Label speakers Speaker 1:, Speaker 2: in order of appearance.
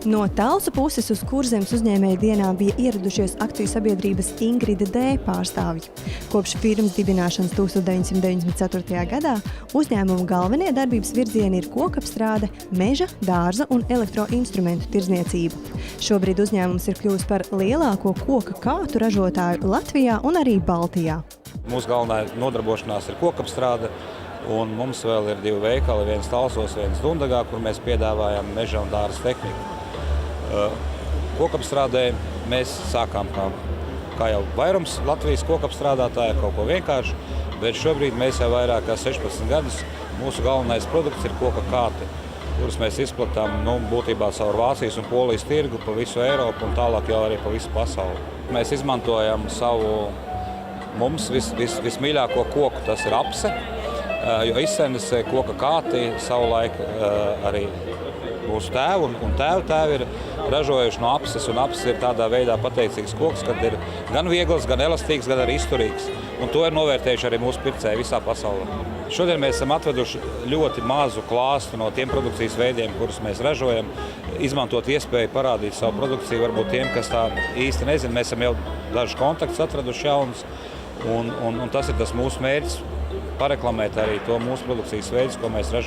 Speaker 1: No Talsu puses uz Kurzemes uzņēmēju dienā bija ieradušies akciju sabiedrības Ingrida D. pārstāvji. Kopš firmas dibināšanas 1994. gadā uzņēmuma galvenie darbības virzieni ir kokapstrāde, meža, dārza un elektroinstrumentu tirdzniecība. Šobrīd uzņēmums ir kļuvis par lielāko koka kātu ražotāju Latvijā un arī Baltijā.
Speaker 2: Mūsu galvenā nodarbošanās ir kokapstrāde, un mums vēl ir 2 veikali, viens Talsos, viens Dundagā, kur mēs piedāvājam meža un dārza tehniku. Kokapstrādē mēs sākām kā jau vairums Latvijas kokapstrādātāji, kaut ko vienkārši, bet šobrīd mēs jau vairāk kā 16 gadus mūsu galvenais produkts ir koka kāti, kurus mēs izplatām būtībā caur Vācijas un Polijas tirgu pa visu Eiropu un tālāk jau arī pa visu pasauli. Mēs izmantojam savu mums vismīļāko koku, tas ir apse, jo izsenes koka kāti savulaik arī mūsu tēvu un tēvi ir ražojuši no apses, un apses ir tādā veidā pateicīgs koks, kad ir gan viegls, gan elastīgs, gan arī izturīgs. Un to ir novērtējuši arī mūsu pircēji visā pasaulē. Šodien mēs esam atveduši ļoti mazu klāstu no tiem produkcijas veidiem, kurus mēs ražojam, izmantot iespēju parādīt savu produkciju, varbūt tiem, kas tā īsti nezina. Mēs esam jau dažus kontaktus atraduši jaunus, un tas ir tas mūsu mērķis, pareklamēt arī to mūsu produkcijas veidus, ko mēs ražojam.